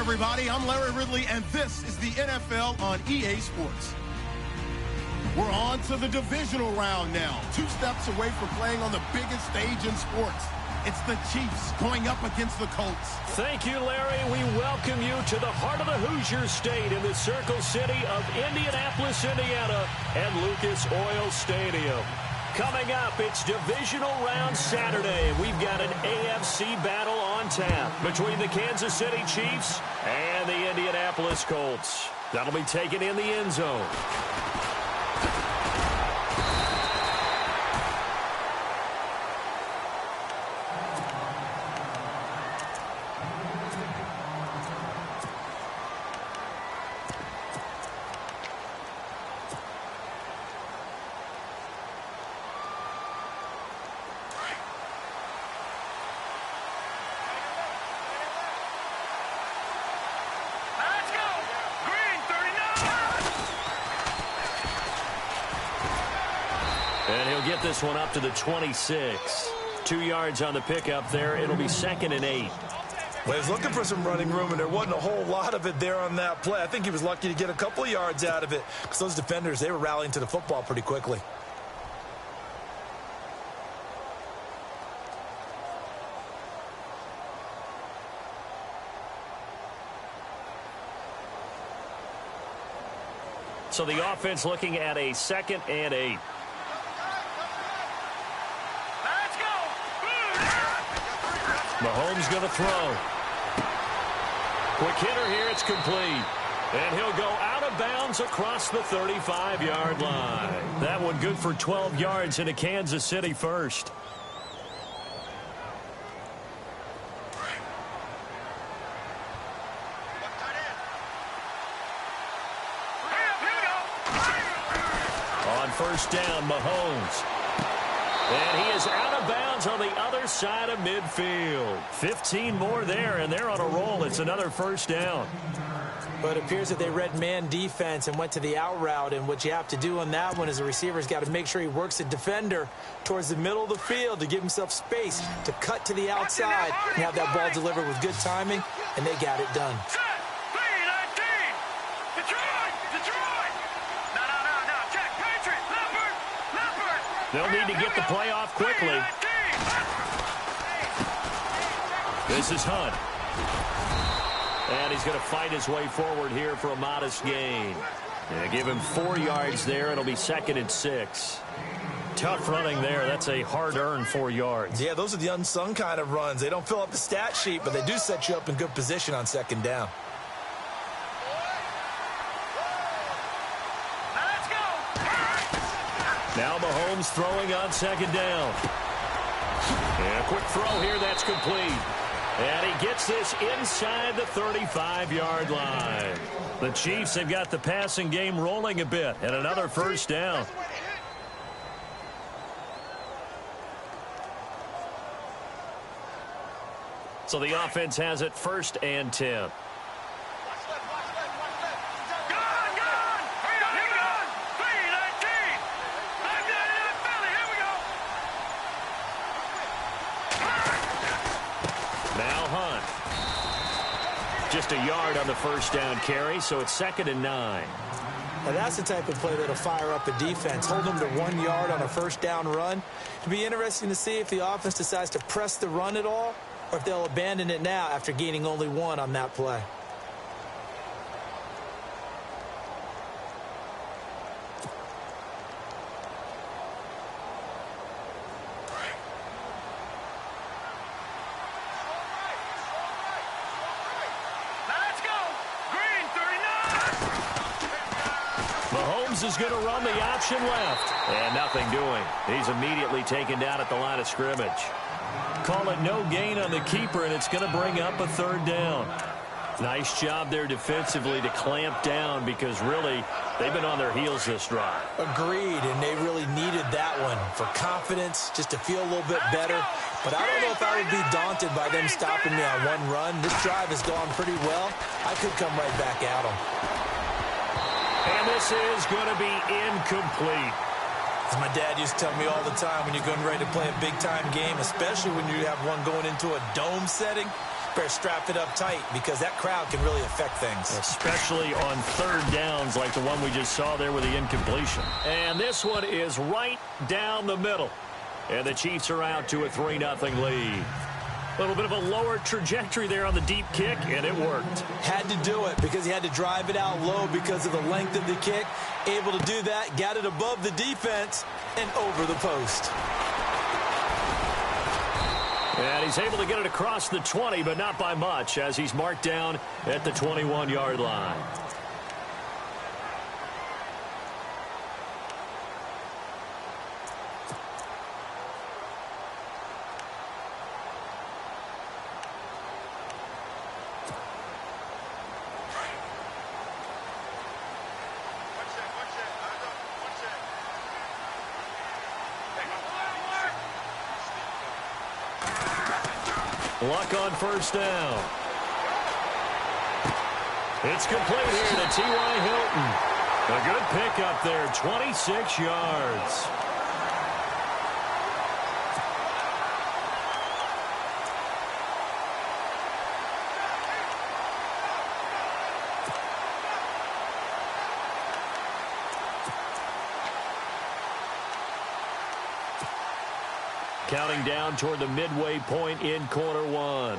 everybody. I'm Larry Ridley, and this is the NFL on EA Sports. We're on to the divisional round now. 2 steps away from playing on the biggest stage in sports. It's the Chiefs going up against the Colts. Thank you, Larry. We welcome you to the heart of the Hoosier State in the Circle City of Indianapolis, Indiana, and Lucas Oil Stadium. Coming up, it's Divisional Round Saturday, and we've got an AFC battle on tap between the Kansas City Chiefs and the Indianapolis Colts. That'll be taken in the end zone. And he'll get this one up to the 26. 2 yards on the pickup there. It'll be 2nd and 8. Well, he was looking for some running room, and there wasn't a whole lot of it there on that play. I think he was lucky to get a couple of yards out of it because those defenders, they were rallying to the football pretty quickly. So the offense looking at a 2nd and 8. Mahomes going to throw. Quick hitter here. It's complete. And he'll go out of bounds across the 35-yard line. That one good for 12 yards into Kansas City first. On first down, Mahomes. And he is out of bounds on the other side of midfield. 15 more there, and they're on a roll. It's another first down. But it appears that they read man defense and went to the out route. And what you have to do on that one is the receiver's got to make sure he works the defender towards the middle of the field to give himself space to cut to the outside and have that ball delivered with good timing, and they got it done. They'll need to get the play off quickly. This is Hunt. And he's going to fight his way forward here for a modest gain. Yeah, give him 4 yards there. It'll be 2nd and 6. Tough running there. That's a hard-earned 4 yards. Yeah, those are the unsung kind of runs. They don't fill up the stat sheet, but they do set you up in good position on 2nd down. Now Mahomes throwing on 2nd down. And a quick throw here. That's complete. And he gets this inside the 35-yard line. The Chiefs have got the passing game rolling a bit. And another first down. So the offense has it 1st and 10. Just a yard on the first down carry, so it's 2nd and 9. Now that's the type of play that'll fire up a defense. Hold them to 1 yard on a first down run. It'll be interesting to see if the offense decides to press the run at all or if they'll abandon it now after gaining only 1 on that play. Is going to run the option left. And nothing doing. He's immediately taken down at the line of scrimmage. Call it no gain on the keeper, and it's going to bring up a 3rd down. Nice job there defensively to clamp down because really they've been on their heels this drive. Agreed, and they really needed that one for confidence, just to feel a little bit better. But I don't know if I would be daunted by them stopping me on 1 run. This drive has gone pretty well. I could come right back at them. And this is going to be incomplete. As my dad used to tell me all the time, when you're getting ready to play a big-time game, especially when you have one going into a dome setting, better strap it up tight because that crowd can really affect things. Especially on third downs like the one we just saw there with the incompletion. And this one is right down the middle. And the Chiefs are out to a 3-0 lead. A little bit of a lower trajectory there on the deep kick, and it worked. Had to do it because he had to drive it out low because of the length of the kick. Able to do that, got it above the defense, and over the post. And he's able to get it across the 20, but not by much, as he's marked down at the 21-yard line. Luck on first down. It's complete here to T.Y. Hilton. A good pickup there, 26 yards. Counting down toward the midway point in quarter one.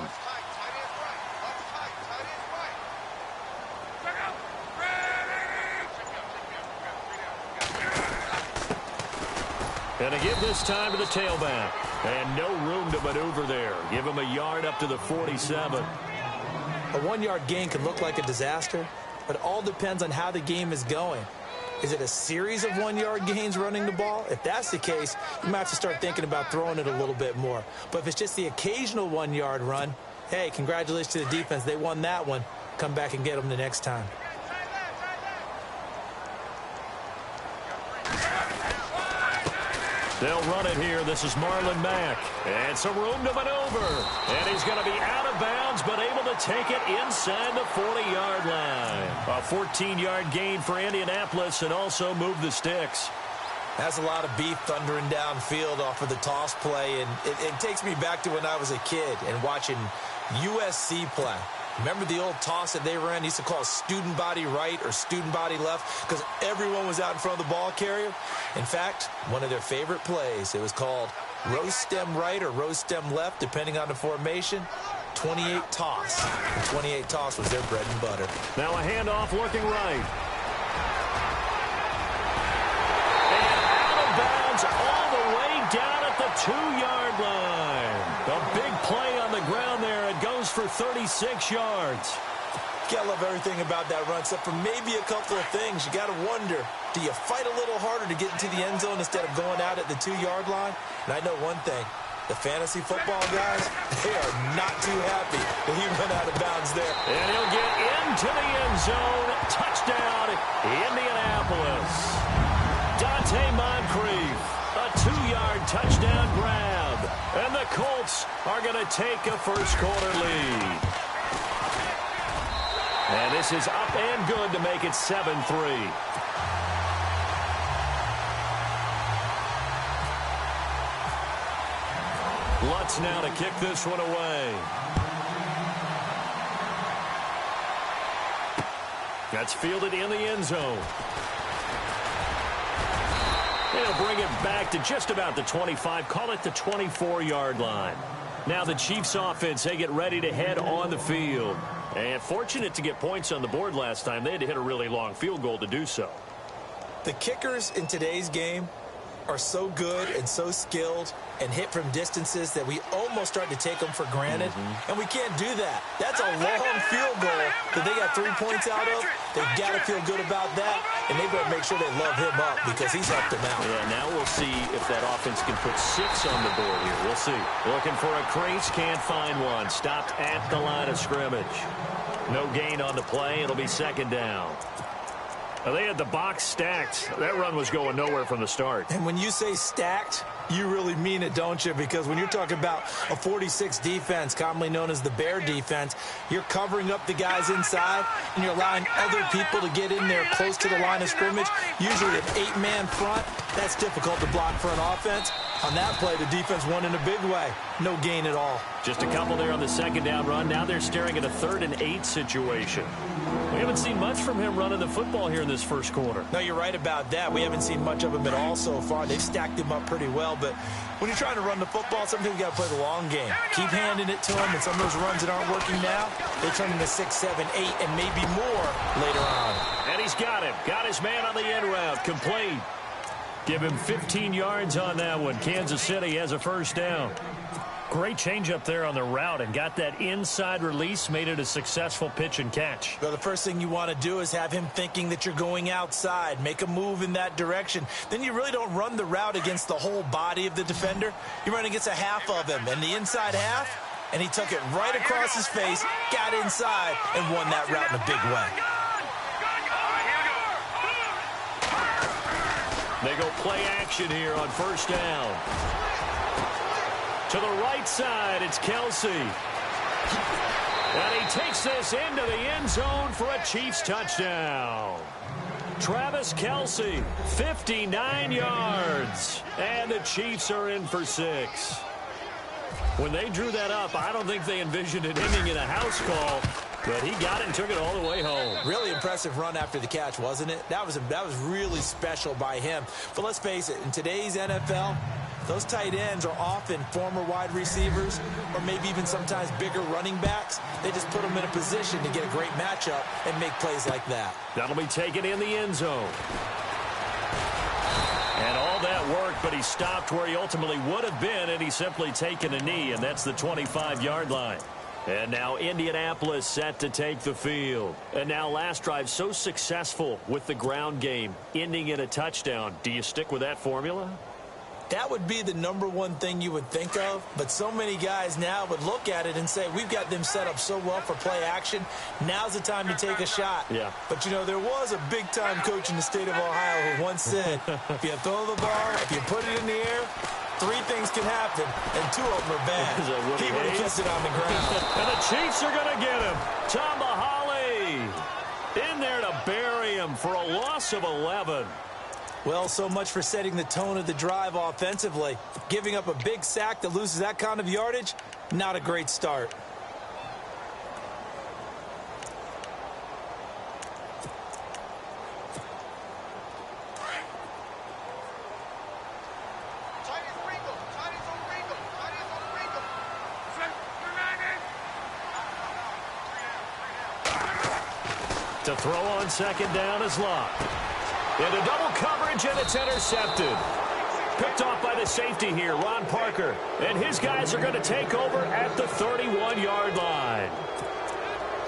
And to give this time to the tailback. And no room to maneuver there. Give him a yard up to the 47. A 1-yard gain can look like a disaster, but it all depends on how the game is going. Is it a series of 1-yard gains running the ball? If that's the case, you might have to start thinking about throwing it a little bit more. But if it's just the occasional 1-yard run, hey, congratulations to the defense. They won that one. Come back and get them the next time. They'll run it here. This is Marlon Mack. And some room to maneuver. And he's going to be out of bounds, but able to take it inside the 40-yard line. A 14-yard gain for Indianapolis and also move the sticks. That's a lot of beef thundering downfield off of the toss play. And it takes me back to when I was a kid and watching USC play. Remember the old toss that they ran? They used to call it student body right or student body left because everyone was out in front of the ball carrier. In fact, one of their favorite plays, it was called rose stem right or rose stem left, depending on the formation. 28 toss. The 28 toss was their bread and butter. Now a handoff looking right. And out of bounds all the way down at the 2-yard line. A big play on the ground there. It goes for 36 yards. Gotta love everything about that run, except for maybe a couple of things. You gotta wonder, do you fight a little harder to get into the end zone instead of going out at the 2-yard line? And I know one thing, the fantasy football guys, they are not too happy that he went out of bounds there. And he'll get into the end zone. Touchdown, Indianapolis. Dante Moncrief, a 2-yard touchdown grab. And the Colts are going to take a first-quarter lead. And this is up and good to make it 7-3. Lutz now to kick this one away. That's fielded in the end zone. They'll bring it back to just about the 25, call it the 24-yard line. Now the Chiefs offense, they get ready to head on the field. And fortunate to get points on the board last time. They had to hit a really long field goal to do so. The kickers in today's game are so good and so skilled and hit from distances that we almost start to take them for granted. And we can't do that. That's a long field goal that they got 3 points out of. They've got to feel good about that, and they better make sure they love him up because he's helped them out. Yeah, now we'll see if that offense can put 6 on the board here. We'll see. Looking for a crease, can't find one. Stopped at the line of scrimmage. No gain on the play. It'll be second down. Now, they had the box stacked. That run was going nowhere from the start. And when you say stacked, you really mean it, don't you? Because when you're talking about a 46 defense, commonly known as the Bear defense, you're covering up the guys inside, and you're allowing other people to get in there close to the line of scrimmage. Usually an 8-man front. That's difficult to block for an offense. On that play, the defense won in a big way. No gain at all. Just a couple there on the second down run. Now they're staring at a 3rd and 8 situation. We haven't seen much from him running the football here in this first quarter. No, you're right about that. We haven't seen much of him at all so far. They've stacked him up pretty well, but when you're trying to run the football, sometimes you got to play the long game. Keep handing it to him, and some of those runs that aren't working now, they turn into 6, 7, 8, and maybe more later on. And he's got him. Got his man on the end route. Complete. Give him 15 yards on that one. Kansas City has a first down. Great change up there on the route and got that inside release, made it a successful pitch and catch. Well, the first thing you want to do is have him thinking that you're going outside. Make a move in that direction. Then you really don't run the route against the whole body of the defender. You run against a half of him, and the inside half, and he took it right across his face, got inside, and won that route in a big way. They go play action here on first down. To the right side, it's Kelsey. And he takes this into the end zone for a Chiefs touchdown. Travis Kelsey, 59 yards. And the Chiefs are in for 6. When they drew that up, I don't think they envisioned it ending in a house call. But he got it and took it all the way home. Really impressive run after the catch, wasn't it? That was really special by him. But let's face it, in today's NFL, those tight ends are often former wide receivers or maybe even sometimes bigger running backs. They just put them in a position to get a great matchup and make plays like that. That'll be taken in the end zone. And all that work, but he stopped where he ultimately would have been, and he's simply taken a knee, and that's the 25-yard line. And now Indianapolis set to take the field. And now last drive so successful with the ground game, ending in a touchdown. Do you stick with that formula? That would be the #1 thing you would think of, but so many guys now would look at it and say, we've got them set up so well for play action. Now's the time to take a shot. Yeah. But, you know, there was a big-time coach in the state of Ohio who once said, if you throw the ball, if you put it in the air, 3 things can happen, and 2 of them are bad. He would have kept it on the ground. And the Chiefs are going to get him. Tomahawley in there to bury him for a loss of 11. Well, so much for setting the tone of the drive offensively. Giving up a big sack that loses that kind of yardage, not a great start. To throw on second down is Locke. Into double coverage, and it's intercepted. Picked off by the safety here, Ron Parker. And his guys are going to take over at the 31-yard line.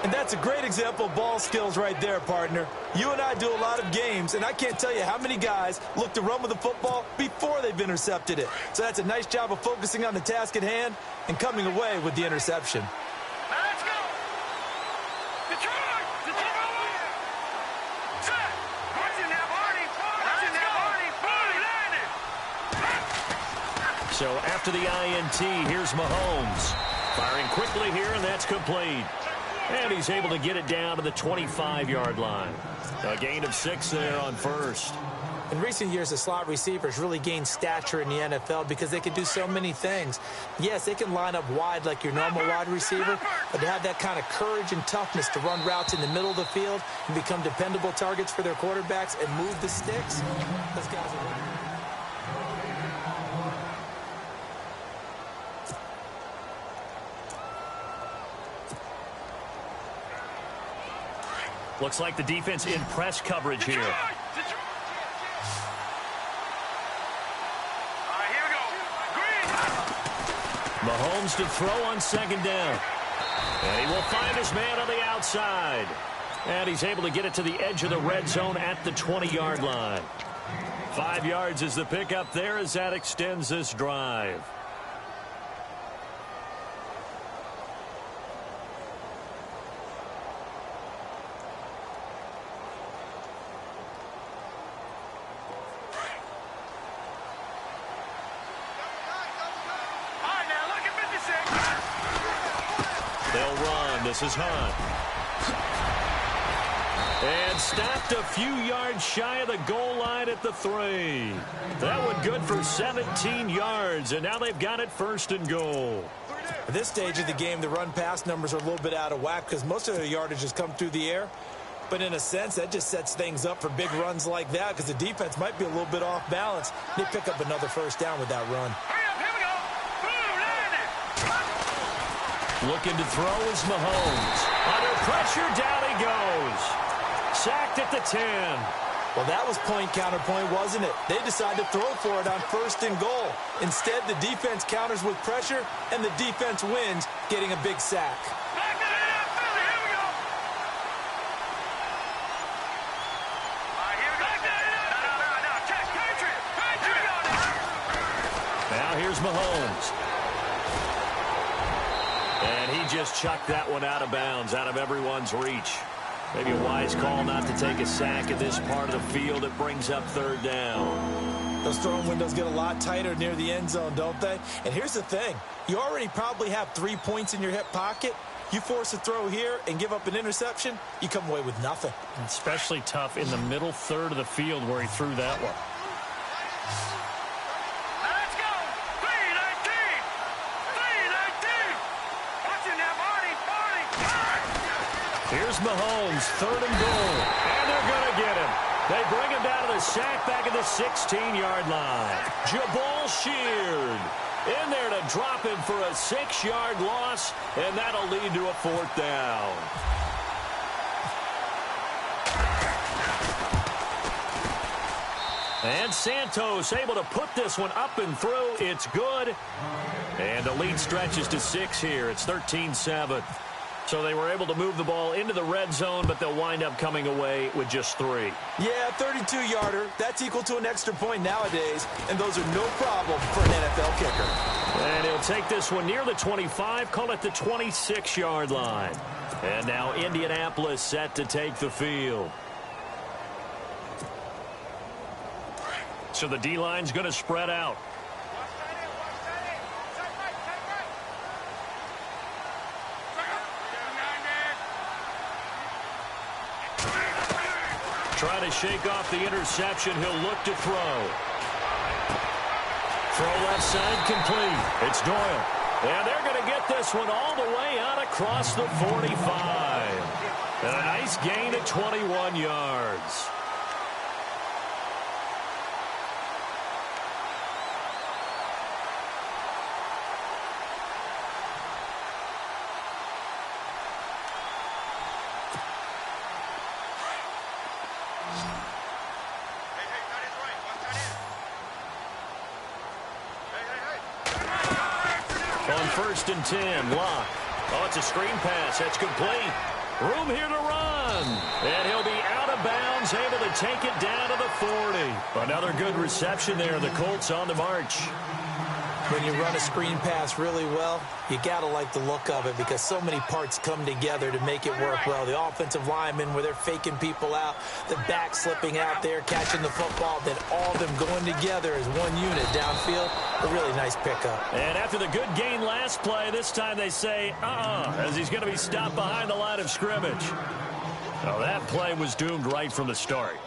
And that's a great example of ball skills right there, partner. You and I do a lot of games, and I can't tell you how many guys look to run with the football before they've intercepted it. So that's a nice job of focusing on the task at hand and coming away with the interception. Let's go! Detroit! So after the INT, here's Mahomes. Firing quickly here, and that's complete. And he's able to get it down to the 25-yard line. A gain of 6 there on first. In recent years, the slot receivers really gained stature in the NFL because they can do so many things. Yes, they can line up wide like your normal wide receiver, but to have that kind of courage and toughness to run routes in the middle of the field and become dependable targets for their quarterbacks and move the sticks, those guys are... Looks like the defense in press coverage here. Mahomes to throw on second down. And he will find his man on the outside. And he's able to get it to the edge of the red zone at the 20-yard line. 5 yards is the pickup there as that extends this drive. This is Hunt. And stopped a few yards shy of the goal line at the 3. That one good for 17 yards, and now they've got it 1st and goal. At this stage of the game, the run-pass numbers are a little bit out of whack because most of their yardage has come through the air. But in a sense, that just sets things up for big runs like that because the defense might be a little bit off balance. They pick up another 1st down with that run. Here we go. Looking to throw is Mahomes. Under pressure, down he goes. Sacked at the 10. Well, that was point counterpoint, wasn't it? They decided to throw for it on 1st and goal. Instead, the defense counters with pressure, and the defense wins, getting a big sack. Now here's Mahomes. And he just chucked that one out of bounds, out of everyone's reach. Maybe a wise call not to take a sack in this part of the field. It brings up 3rd down. Those throwing windows get a lot tighter near the end zone, don't they? And here's the thing. You already probably have 3 points in your hip pocket. You force a throw here and give up an interception, you come away with nothing. Especially tough in the middle 3rd of the field where he threw that one. Let's go. 3-19. 3-19. Watch it now, Marty. Here's Mahomes, 3rd and goal. And they're going to get him. They bring him down to the sack back at the 16-yard line. Jabal Sheard in there to drop him for a 6-yard loss, and that'll lead to a 4th down. And Santos able to put this one up and through. It's good. And the lead stretches to 6 here. It's 13-7. So they were able to move the ball into the red zone, but they'll wind up coming away with just 3. Yeah, 32-yarder. That's equal to an extra point nowadays, and those are no problem for an NFL kicker. And he'll take this one near the 25, call it the 26-yard line. And now Indianapolis set to take the field. So the D-line's going to spread out. Trying to shake off the interception. He'll look to throw. Throw left side complete. It's Doyle. And they're going to get this one all the way out across the 45. And a nice gain at 21 yards. On 1st and 10, Locke. Oh, it's a screen pass. That's complete. Room here to run. And he'll be out of bounds, able to take it down to the 40. Another good reception there. The Colts on the march. When you run a screen pass really well, you got to like the look of it because so many parts come together to make it work well. The offensive linemen where they're faking people out, the back slipping out there, catching the football, then all of them going together as one unit downfield. A really nice pickup. And after the good gain last play, this time they say, as he's going to be stopped behind the line of scrimmage. Well, that play was doomed right from the start.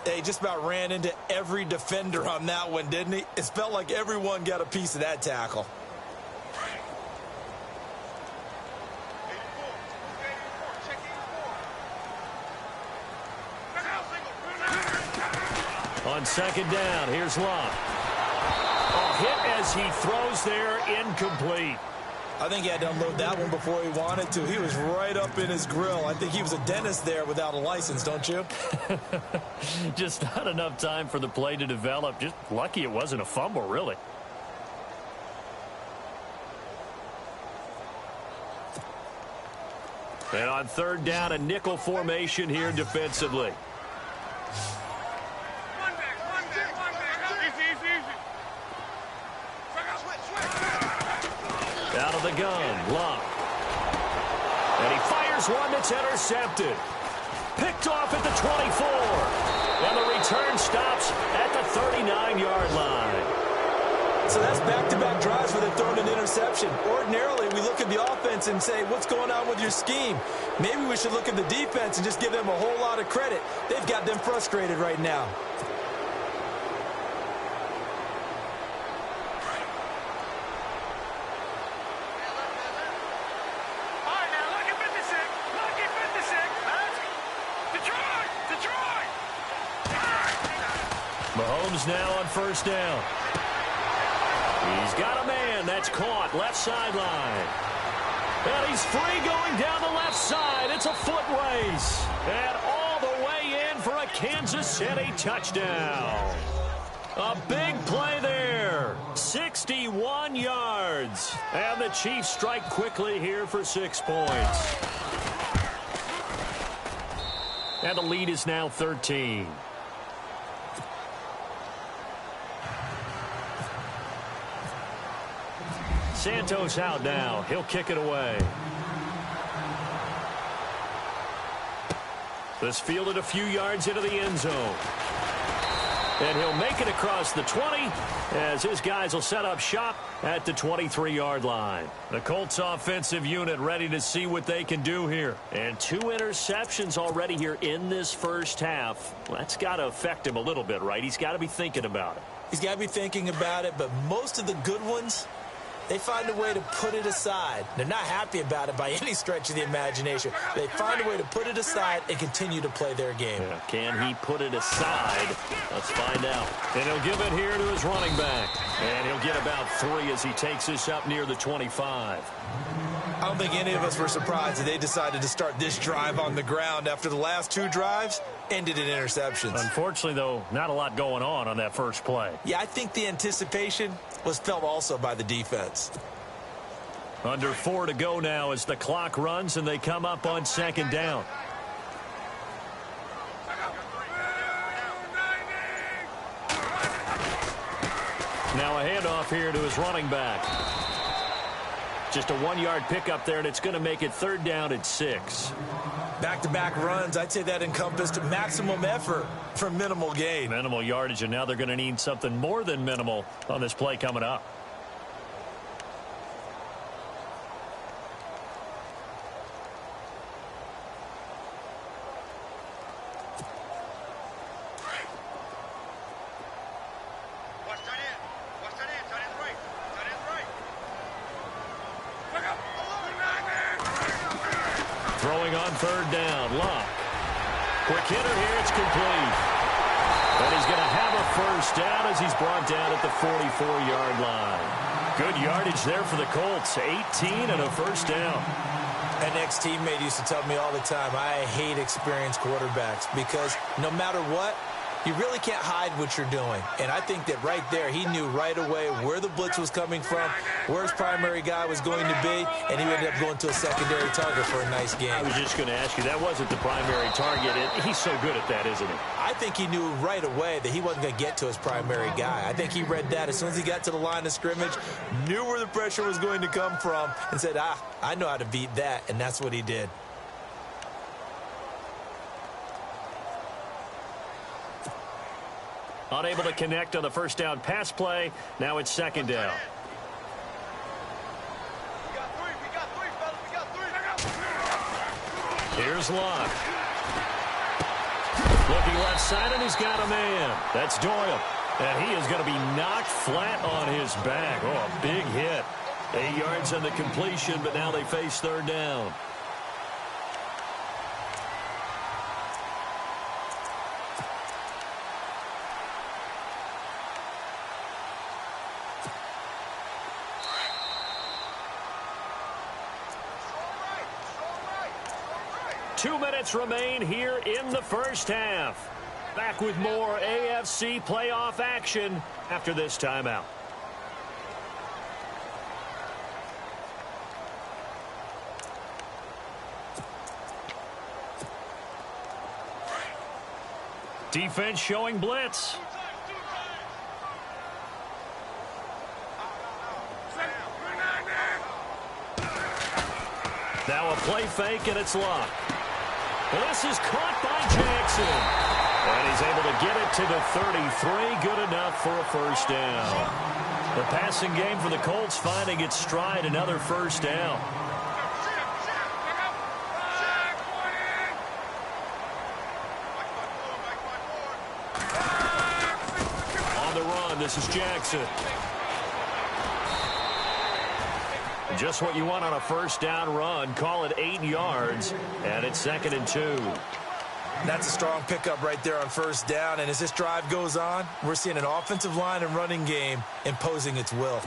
He just about ran into every defender on that one, didn't he? It felt like everyone got a piece of that tackle. On 2nd down, here's Locke. A hit as he throws there, incomplete. I think he had to unload that one before he wanted to. He was right up in his grill. I think he was a dentist there without a license, don't you? Just not enough time for the play to develop. Just lucky it wasn't a fumble, really. And on 3rd down, a nickel formation here defensively. Out of the gun, Locke. And he fires one that's intercepted. Picked off at the 24. And the return stops at the 39-yard line. So that's back-to-back drives where they've thrown an interception. Ordinarily, we look at the offense and say, what's going on with your scheme? Maybe we should look at the defense and just give them a whole lot of credit. They've got them frustrated right now. Mahomes now on first down. He's got a man. That's caught. Left sideline. And he's free going down the left side. It's a foot race. And all the way in for a Kansas City touchdown. A big play there. 61 yards. And the Chiefs strike quickly here for 6 points. And the lead is now 13. Santos out now. He'll kick it away. This fielded a few yards into the end zone. And he'll make it across the 20 as his guys will set up shop at the 23-yard line. The Colts offensive unit ready to see what they can do here. And 2 interceptions already here in this first half. Well, that's got to affect him a little bit, right? He's got to be thinking about it. He's got to be thinking about it, but most of the good ones, they find a way to put it aside. They're not happy about it by any stretch of the imagination. They find a way to put it aside and continue to play their game. Yeah, can he put it aside? Let's find out. And he'll give it here to his running back. And he'll get about 3 as he takes this up near the 25. I don't think any of us were surprised that they decided to start this drive on the ground after the last 2 drives ended in interceptions. Unfortunately, though, not a lot going on that first play. Yeah, I think the anticipation was felt also by the defense. Under 4 to go now as the clock runs and they come up on second down. Now a handoff here to his running back. Just a 1-yard pickup there, and it's going to make it 3rd down and 6. Back-to-back runs, I'd say that encompassed maximum effort for minimal gain. Minimal yardage, and now they're going to need something more than minimal on this play coming up. Throwing on 3rd down, Luck. Quick hitter here, it's complete. But he's going to have a first down as he's brought down at the 44-yard line. Good yardage there for the Colts, 18 and a first down. An ex-teammate used to tell me all the time, I hate experienced quarterbacks because no matter what, you really can't hide what you're doing. And I think that right there, he knew right away where the blitz was coming from, where his primary guy was going to be, and he ended up going to a secondary target for a nice game. I was just going to ask you, that wasn't the primary target. He's so good at that, isn't he? I think he knew right away that he wasn't going to get to his primary guy. I think he read that as soon as he got to the line of scrimmage, knew where the pressure was going to come from, and said, I know how to beat that, and that's what he did. Unable to connect on the first down pass play. Now it's 2nd down. Here's Luck. Looking left side, and he's got a man. That's Doyle. And he is going to be knocked flat on his back. Oh, a big hit. 8 yards on the completion, but now they face 3rd down. Two minutes remain here in the first half. Back with more AFC playoff action after this timeout. Defense showing blitz. Now a play fake, and it's Luck. This is caught by Jackson. And he's able to get it to the 33. Good enough for a first down. The passing game for the Colts finding its stride, another first down. On the run, this is Jackson. Just what you want on a first down run. Call it 8 yards, and it's 2nd and 2. That's a strong pickup right there on first down. And as this drive goes on, we're seeing an offensive line and running game imposing its will.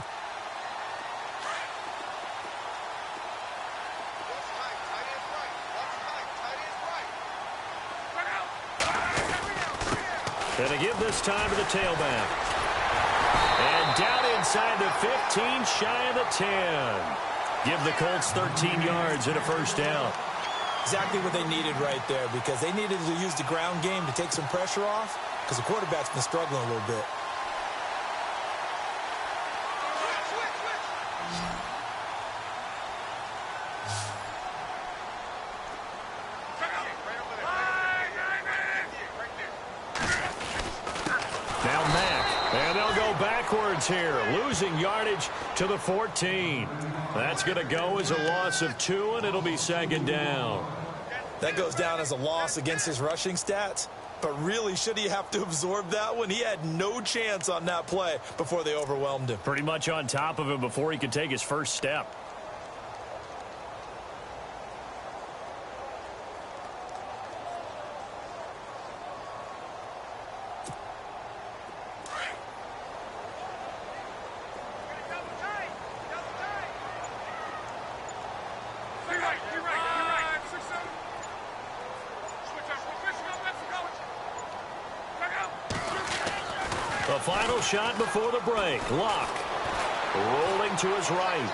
And to give this time to the tailback. And down inside the 15, shy of the 10. Give the Colts 13 yards and a first down. Exactly what they needed right there, because they needed to use the ground game to take some pressure off, because the quarterback's been struggling a little bit. Now Mack, and they'll go backwards here, losing yardage to the 14. That's going to go as a loss of 2, and it'll be 2nd down. That goes down as a loss against his rushing stats. But really, should he have to absorb that one? He had no chance on that play before they overwhelmed him. Pretty much on top of him before he could take his first step. The final shot before the break. Locke rolling to his right.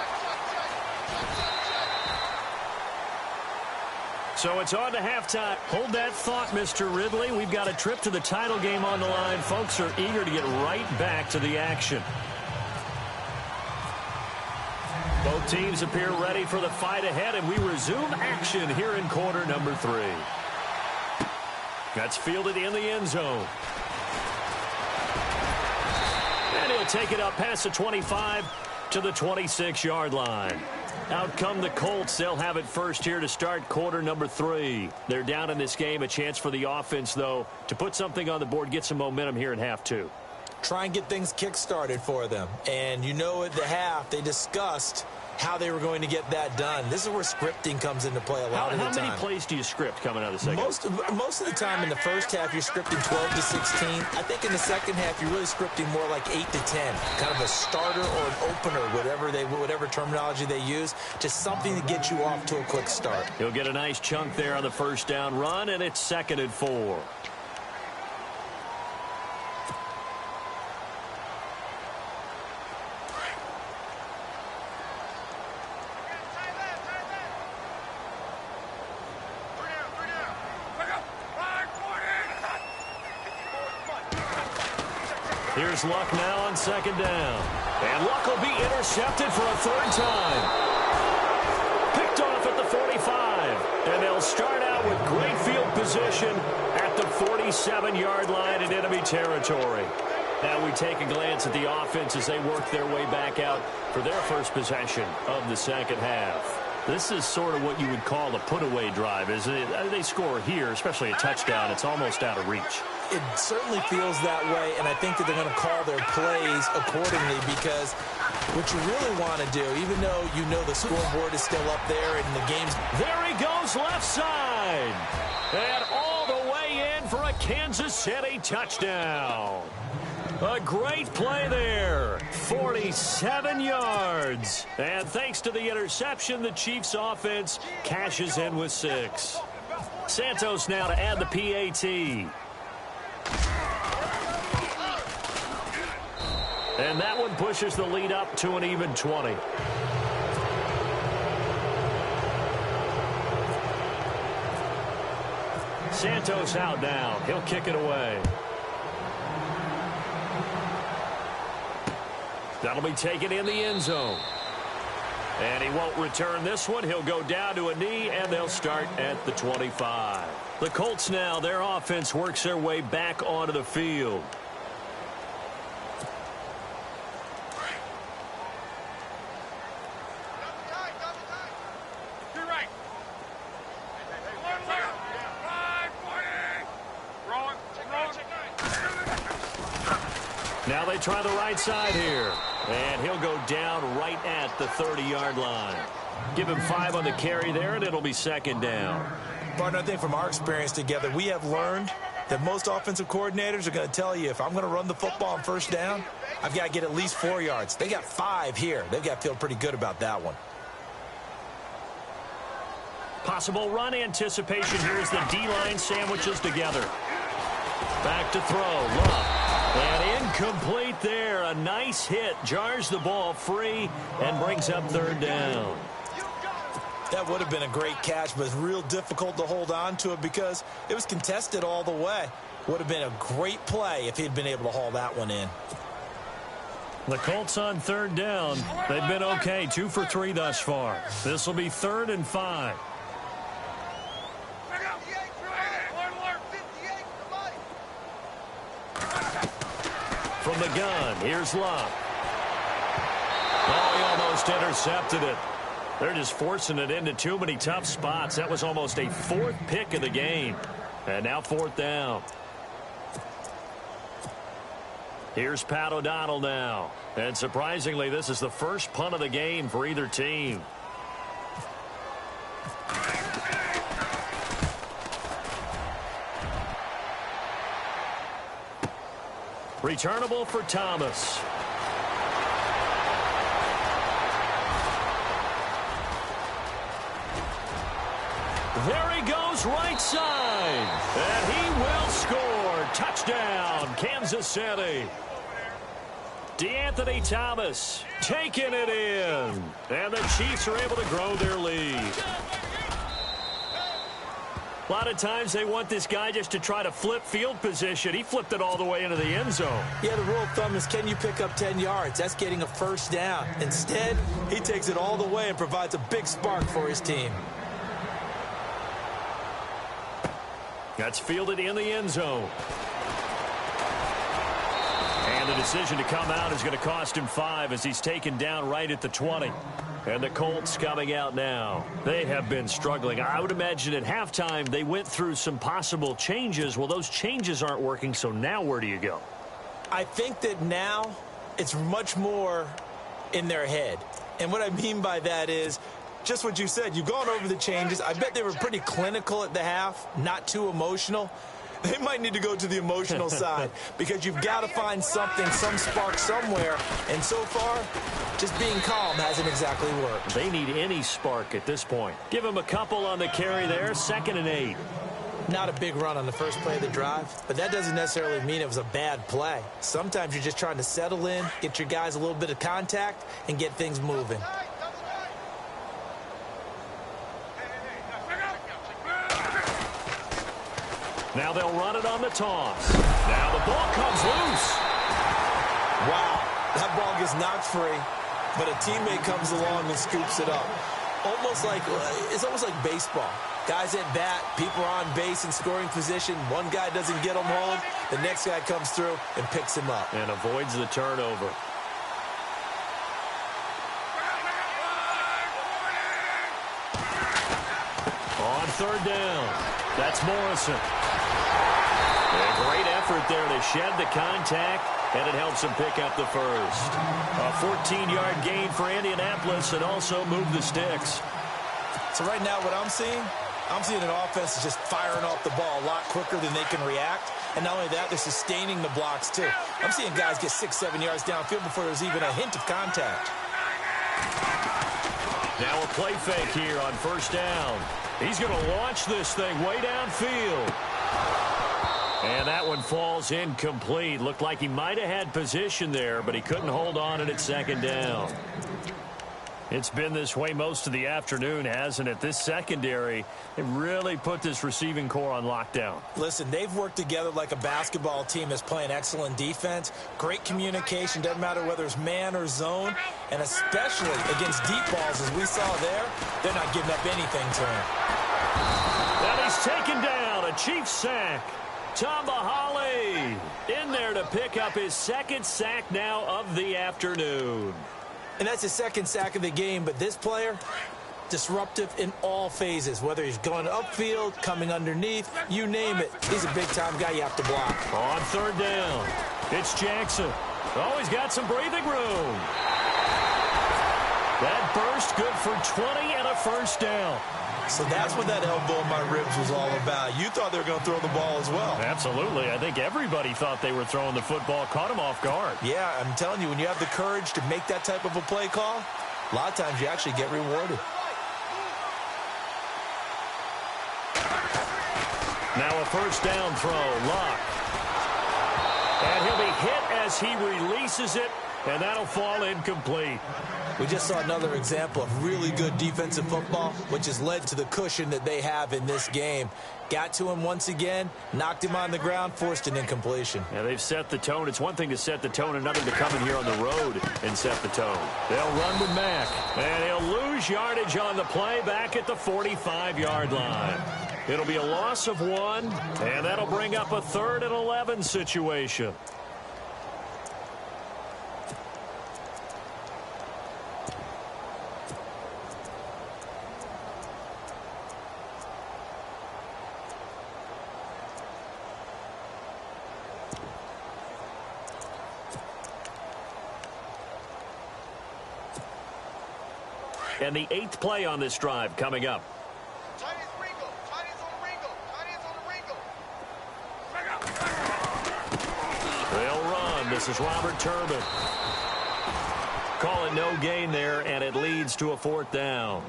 So it's on to halftime. Hold that thought, Mr. Ridley. We've got a trip to the title game on the line. Folks are eager to get right back to the action. Both teams appear ready for the fight ahead, and we resume action here in quarter number 3. That's fielded in the end zone. And he'll take it up past the 25 to the 26-yard line. Out come the Colts. They'll have it first here to start quarter number 3. They're down in this game. A chance for the offense, though, to put something on the board, get some momentum here in half 2. Try and get things kick-started for them. And you know at the half, they discussed how they were going to get that done. This is where scripting comes into play a lot of the time. How many plays do you script coming out of the second? Most of the time in the first half, you're scripting 12 to 16. I think in the second half, you're really scripting more like 8 to 10. Kind of a starter or an opener, whatever terminology they use, just something to get you off to a quick start. He'll get a nice chunk there on the first down run, and it's 2nd and 4. Here's Luck now on 2nd down. And Luck will be intercepted for a 3rd time. Picked off at the 45. And they'll start out with great field position at the 47-yard line in enemy territory. Now we take a glance at the offense as they work their way back out for their first possession of the second half. This is sort of what you would call a put-away drive, isn't it? They score here, especially a touchdown. It's almost out of reach. It certainly feels that way, and I think that they're going to call their plays accordingly, because what you really want to do, even though you know the scoreboard is still up there and the game's... There he goes left side. And all the way in for a Kansas City touchdown. A great play there. 47 yards. And thanks to the interception, the Chiefs offense cashes in with 6. Santos now to add the PAT. And that one pushes the lead up to an even 20. Santos out now. He'll kick it away. That'll be taken in the end zone. And he won't return this one. He'll go down to a knee, and they'll start at the 25. The Colts now, their offense works their way back onto the field. Now they try the right side here. And he'll go down right at the 30-yard line. Give him 5 on the carry there, and it'll be second down. Partner, I think from our experience together, we have learned that most offensive coordinators are going to tell you, if I'm going to run the football on first down, I've got to get at least 4 yards. They got 5 here. They've got to feel pretty good about that one. Possible run anticipation here as the D-line sandwiches together. Back to throw. Love. And incomplete there. A nice hit. Jars the ball free and brings up third down. That would have been a great catch, but it's real difficult to hold on to it because it was contested all the way. Would have been a great play if he'd been able to haul that one in. The Colts on third down. They've been okay. 2 for 3 thus far. This will be 3rd and 5. From the gun, here's Love. Oh, he almost intercepted it. They're just forcing it into too many tough spots. That was almost a 4th pick of the game. And now 4th down. Here's Pat O'Donnell now. And surprisingly, this is the first punt of the game for either team. Returnable for Thomas. There he goes, right side. And he will score. Touchdown, Kansas City. DeAnthony Thomas taking it in. And the Chiefs are able to grow their lead. A lot of times they want this guy just to try to flip field position. He flipped it all the way into the end zone. Yeah, the rule of thumb is, can you pick up 10 yards? That's getting a first down. Instead, he takes it all the way and provides a big spark for his team. That's fielded in the end zone. And the decision to come out is going to cost him 5 as he's taken down right at the 20. And the Colts coming out now. They have been struggling. I would imagine at halftime they went through some possible changes. Well, those changes aren't working, so now where do you go? I think that now it's much more in their head. And what I mean by that is just what you said. You've gone over the changes. I bet they were pretty clinical at the half, not too emotional. They might need to go to the emotional side because you've got to find something, some spark somewhere. And so far, just being calm hasn't exactly worked. They need any spark at this point. Give them a couple on the carry there, 2nd and 8. Not a big run on the first play of the drive, but that doesn't necessarily mean it was a bad play. Sometimes you're just trying to settle in, get your guys a little bit of contact, and get things moving. Now they'll run it on the toss. Now the ball comes loose. Wow, that ball gets knocked free, but a teammate comes along and scoops it up. It's almost like baseball. Guys at bat, people are on base in scoring position. One guy doesn't get him home. The next guy comes through and picks him up. And avoids the turnover. On third down, that's Morrison. A great effort there to shed the contact, and it helps him pick up the first. A 14-yard gain for Indianapolis and also move the sticks. So right now what I'm seeing an offense that's just firing off the ball a lot quicker than they can react. And not only that, they're sustaining the blocks too. I'm seeing guys get 6-7 yards downfield before there's even a hint of contact. Now a play fake here on first down. He's going to launch this thing way downfield. And that one falls incomplete. Looked like he might have had position there, but he couldn't hold on it at 2nd down. It's been this way most of the afternoon, hasn't it? This secondary, they really put this receiving core on lockdown. Listen, they've worked together like a basketball team that's playing excellent defense. Great communication, doesn't matter whether it's man or zone. And especially against deep balls, as we saw there, they're not giving up anything to him. And he's taken down, a Chiefs sack. Tamba Hali in there to pick up his 2nd sack now of the afternoon. And that's his 2nd sack of the game, but this player, disruptive in all phases, whether he's going upfield, coming underneath, you name it. He's a big-time guy you have to block. On third down, it's Jackson. Oh, he's got some breathing room. That burst good for 20 and a first down. So that's what that elbow in my ribs was all about. You thought they were going to throw the ball as well. Absolutely. I think everybody thought they were throwing the football, caught him off guard. Yeah, I'm telling you, when you have the courage to make that type of a play call, a lot of times you actually get rewarded. Now a first down throw, Luck. And he'll be hit as he releases it, and that'll fall incomplete. We just saw another example of really good defensive football, which has led to the cushion that they have in this game. Got to him once again, knocked him on the ground, forced an incompletion. Yeah, they've set the tone. It's one thing to set the tone, another to come in here on the road and set the tone. They'll run with Mack, and he'll lose yardage on the play back at the 45-yard line. It'll be a loss of 1, and that'll bring up a 3rd and 11 situation. And the 8th play on this drive coming up. They'll run. This is Robert Turbin. Call it no gain there, and it leads to a 4th down.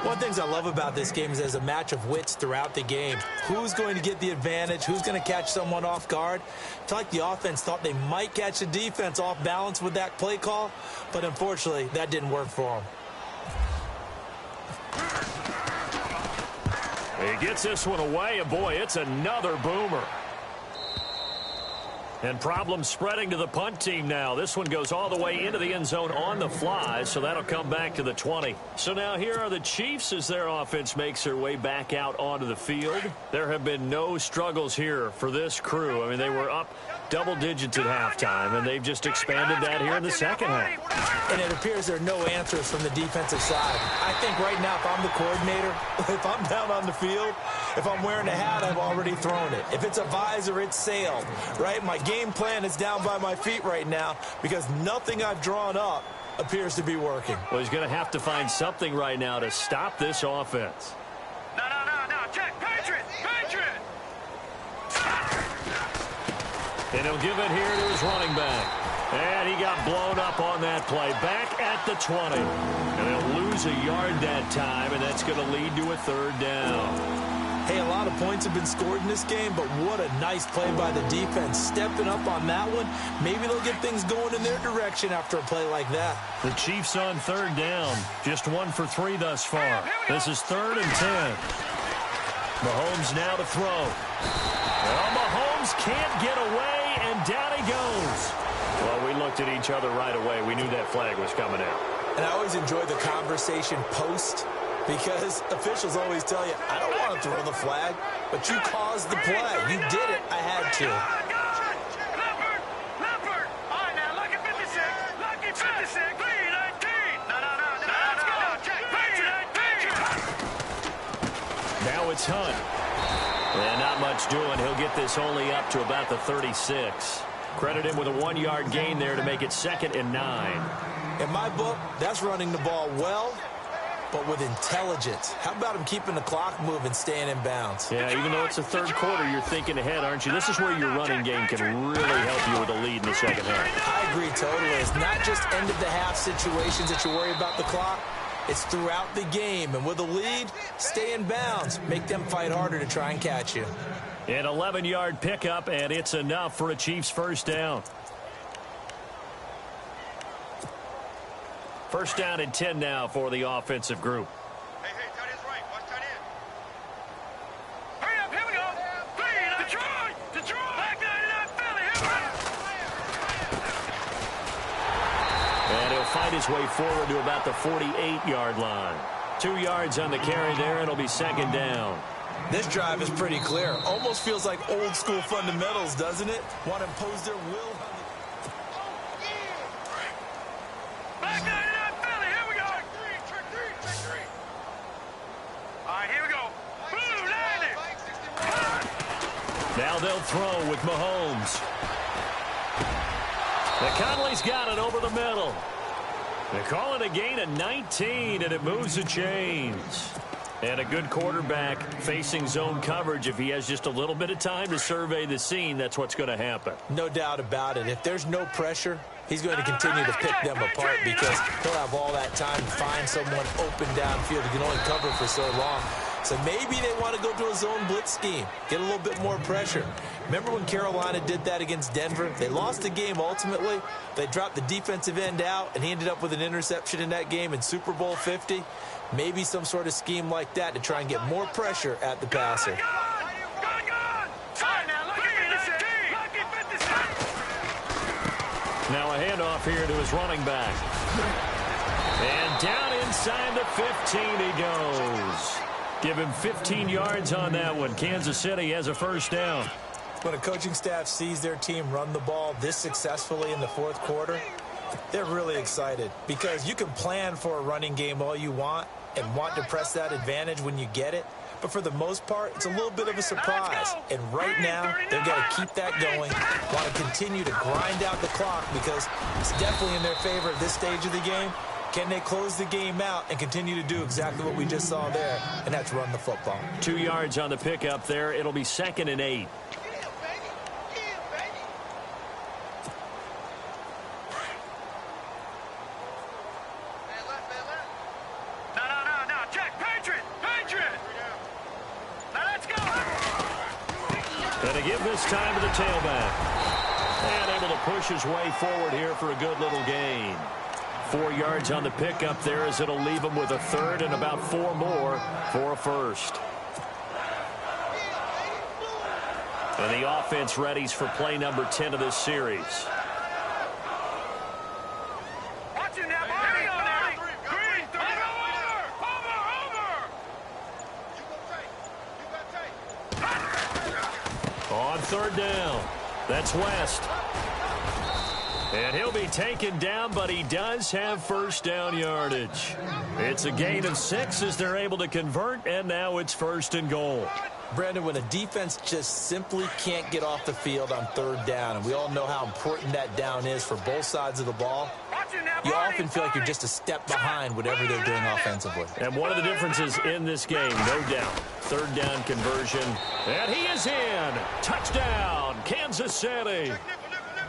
One of the things I love about this game is there's a match of wits throughout the game. Who's going to get the advantage? Who's going to catch someone off guard? I feel like the offense thought they might catch the defense off balance with that play call, but unfortunately, that didn't work for them. He gets this one away, and boy, it's another boomer. And problems spreading to the punt team now. This one goes all the way into the end zone on the fly, so that'll come back to the 20. So now here are the Chiefs as their offense makes their way back out onto the field. There have been no struggles here for this crew. I mean, they were up double digits at halftime, and they've just expanded that here in the second half. And it appears there are no answers from the defensive side. I think right now, if I'm the coordinator, if I'm down on the field, if I'm wearing a hat, I've already thrown it. If it's a visor, it's sailed, right? My game plan is down by my feet right now because nothing I've drawn up appears to be working. Well, he's going to have to find something right now to stop this offense. No. Check. Patriot. And he'll give it here to his running back. And he got blown up on that play. Back at the 20. And they'll lose a yard that time, and that's going to lead to a 3rd down. Hey, a lot of points have been scored in this game, but what a nice play by the defense. Stepping up on that one, maybe they'll get things going in their direction after a play like that. The Chiefs on 3rd down. Just 1 for 3 thus far. This is 3rd and 10. Mahomes now to throw. Well, Mahomes can't get away, and down he goes. Well, we looked at each other right away. We knew that flag was coming out. And I always enjoy the conversation post because officials always tell you, I don't want to throw the flag, but you caused the play. You did it. I had to. Leopard. All right, now, lucky 56. Lucky 56. 319. No. Let's go. Check. 319. Now it's Hunt. And not much doing. He'll get this only up to about the 36. Credit him with a 1-yard gain there to make it 2nd and 9. In my book, that's running the ball well, but with intelligence. How about him keeping the clock moving, staying in bounds? Yeah, even though it's the 3rd quarter, you're thinking ahead, aren't you? This is where your running game can really help you with a lead in the second half. I agree totally. It's not just end-of-the-half situations that you worry about the clock. It's throughout the game. And with a lead, stay in bounds. Make them fight harder to try and catch you. An 11-yard pickup, and it's enough for a Chiefs 1st down. 1st down and 10 now for the offensive group. Hey, tight end's right. Watch tight end. Hurry up, here we go. Detroit. Back 99 Philly, here we go. And he'll fight his way forward to about the 48-yard line. 2 yards on the carry there, and it'll be 2nd down. This drive is pretty clear. Almost feels like old school fundamentals, doesn't it? Want to impose their will. Back 99 Philly, here we go. Trick three. All right, here we go. Blue landing. Now they'll throw with Mahomes. Conley's got it over the middle. They call it a gain of 19, and it moves the chains. And a good quarterback facing zone coverage. If he has just a little bit of time to survey the scene, that's what's going to happen. No doubt about it. If there's no pressure, he's going to continue to pick them apart because he'll have all that time to find someone open downfield. He can only cover for so long. So maybe they want to go to a zone blitz scheme, get a little bit more pressure. Remember when Carolina did that against Denver? They lost the game ultimately. They dropped the defensive end out, and he ended up with an interception in that game in Super Bowl 50. Maybe some sort of scheme like that to try and get more pressure at the passer. Now a handoff here to his running back. And down inside the 15 he goes. Give him 15 yards on that one. Kansas City has a first down. When a coaching staff sees their team run the ball this successfully in the fourth quarter, they're really excited because you can plan for a running game all you want and want to press that advantage when you get it. But for the most part, it's a little bit of a surprise. And right now, they've got to keep that going, want to continue to grind out the clock because it's definitely in their favor at this stage of the game. Can they close the game out and continue to do exactly what we just saw there, and that's run the football? 2 yards on the pickup there. It'll be 2nd and 8. Going to give this time to the tailback. And able to push his way forward here for a good little gain. 4 yards on the pickup there as it'll leave him with a third and about 4 more for a first. And the offense readies for play number 10 of this series. On 3rd down, that's West. And he'll be taken down, but he does have first down yardage. It's a gain of 6 as they're able to convert, and now it's 1st and goal. Brandon, when a defense just simply can't get off the field on 3rd down, and we all know how important that down is for both sides of the ball, you often feel like you're just a step behind whatever they're doing offensively. And one of the differences in this game, no doubt, 3rd down conversion. And he is in. Touchdown, Kansas City.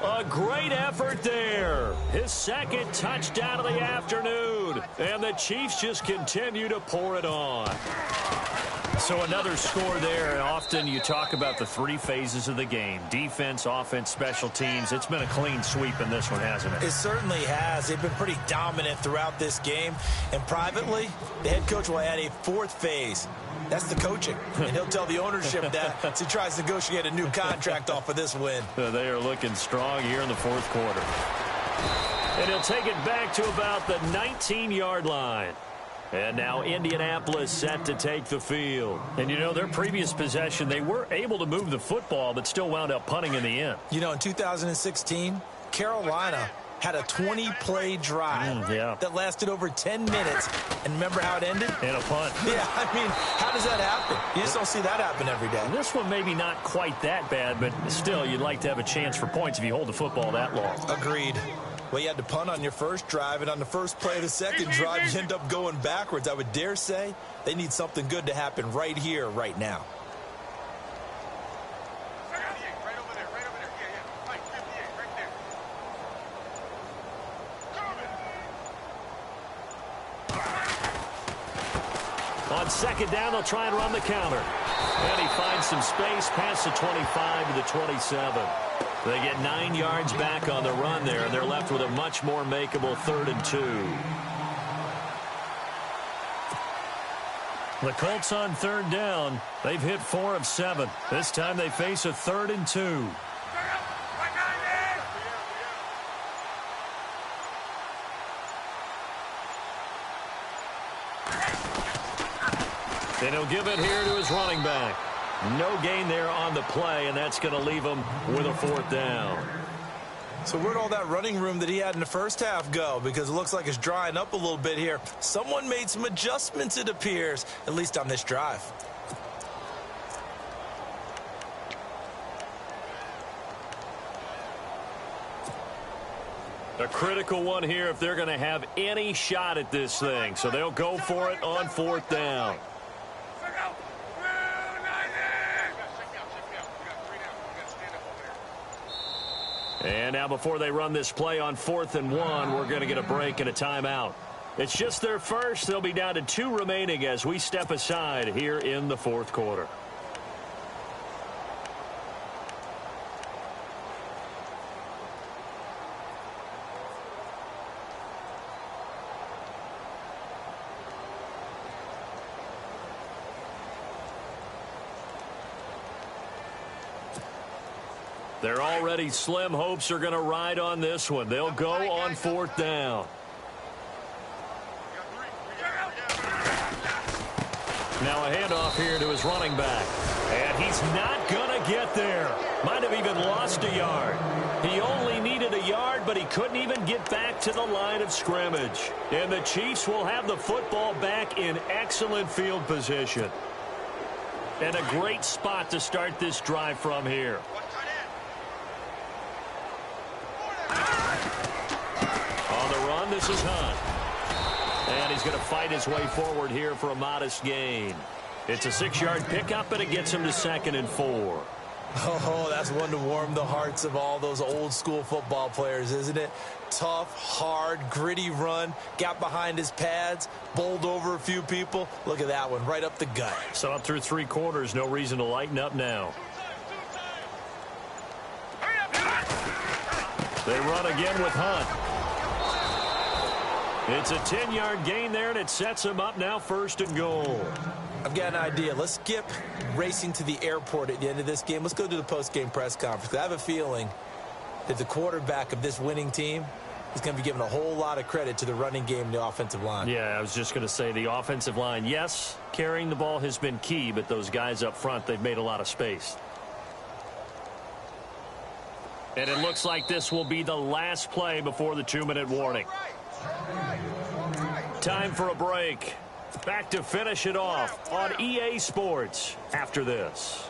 A great effort there. His 2nd touchdown of the afternoon. And the Chiefs just continue to pour it on. So another score there, and often you talk about the 3 phases of the game. Defense, offense, special teams. It's been a clean sweep in this one, hasn't it? It certainly has. They've been pretty dominant throughout this game. And privately, the head coach will add a 4th phase. That's the coaching. And he'll tell the ownership that as he tries to negotiate a new contract off of this win. They are looking strong here in the 4th quarter. And he'll take it back to about the 19-yard line. And now Indianapolis set to take the field. And, you know, their previous possession, they were able to move the football, but still wound up punting in the end. You know, in 2016, Carolina had a 20-play drive that lasted over 10 minutes. And remember how it ended? And a punt. Yeah, I mean, how does that happen? You just don't see that happen every day. And this one maybe not quite that bad, but still, you'd like to have a chance for points if you hold the football that long. Agreed. Well, you had to punt on your first drive, and on the first play of the second drive, you end up going backwards. I would dare say they need something good to happen right here, right now. On 2nd down, they'll try and run the counter. And he finds some space past the 25 to the 27. They get 9 yards back on the run there, and they're left with a much more makeable 3rd and 2. The Colts on 3rd down. They've hit 4 of 7. This time they face a 3rd and 2. And he'll give it here to his running back. No gain there on the play, and that's going to leave him with a 4th down. So where'd all that running room that he had in the first half go? Because it looks like it's drying up a little bit here. Someone made some adjustments, it appears, at least on this drive. A critical one here if they're going to have any shot at this thing. So they'll go for it on 4th down. And now before they run this play on 4th and 1, we're going to get a break and a timeout. It's just their first. They'll be down to 2 remaining as we step aside here in the 4th quarter. Their already slim hopes are going to ride on this one. They'll go on 4th down. Now a handoff here to his running back. And he's not going to get there. Might have even lost a yard. He only needed a yard, but he couldn't even get back to the line of scrimmage. And the Chiefs will have the football back in excellent field position. And a great spot to start this drive from here. On the run, this is Hunt. And he's going to fight his way forward here for a modest gain. It's a 6-yard pickup, and it gets him to 2nd and 4. Oh, that's one to warm the hearts of all those old-school football players, isn't it? Tough, hard, gritty run, got behind his pads, bowled over a few people. Look at that one, right up the gut. So up through 3 quarters, no reason to lighten up now. They run again with Hunt. It's a 10-yard gain there, and it sets him up now 1st and goal. I've got an idea. Let's skip racing to the airport at the end of this game. Let's go to the post-game press conference. I have a feeling that the quarterback of this winning team is going to be given a whole lot of credit to the running game and the offensive line. Yeah, I was just going to say the offensive line, yes, carrying the ball has been key, but those guys up front, they've made a lot of space. And it looks like this will be the last play before the 2-minute warning. Time for a break. Back to finish it off on EA Sports after this.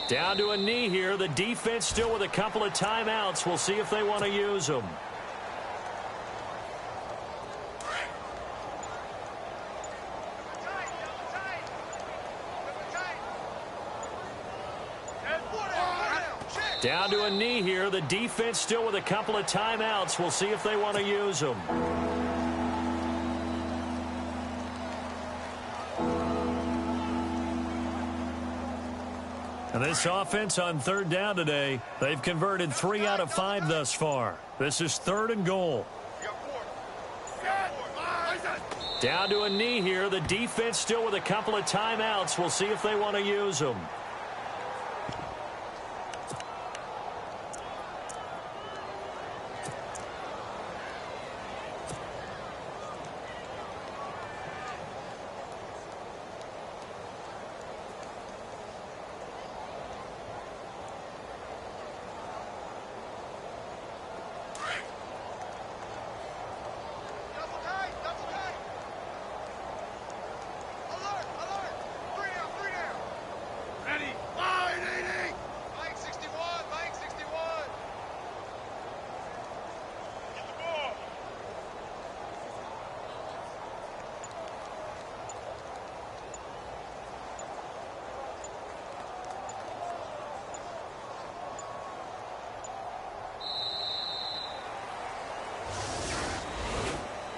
Down to a knee here. The defense still with a couple of timeouts. We'll see if they want to use them. Down to a knee here. The defense still with a couple of timeouts. We'll see if they want to use them. And this offense on 3rd down today, they've converted 3 out of 5 thus far. This is 3rd and goal. Down to a knee here. The defense still with a couple of timeouts. We'll see if they want to use them.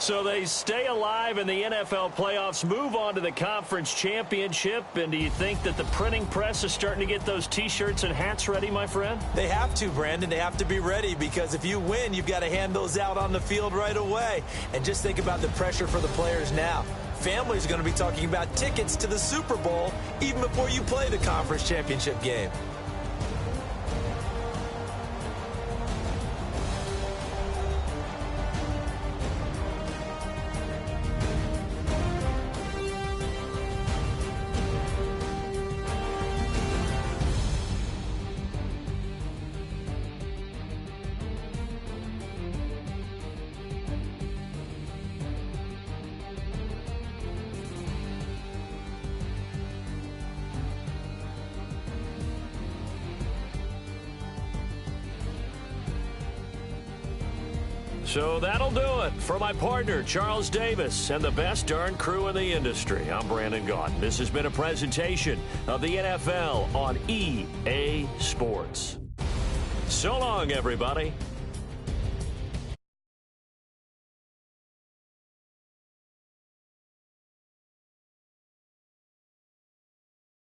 So they stay alive in the NFL playoffs, move on to the conference championship. And do you think that the printing press is starting to get those T-shirts and hats ready, my friend? They have to, Brandon. They have to be ready because if you win, you've got to hand those out on the field right away. And just think about the pressure for the players now. Families are going to be talking about tickets to the Super Bowl even before you play the conference championship game. So that'll do it. For my partner, Charles Davis, and the best darn crew in the industry, I'm Brandon Gaudin. This has been a presentation of the NFL on EA Sports. So long, everybody.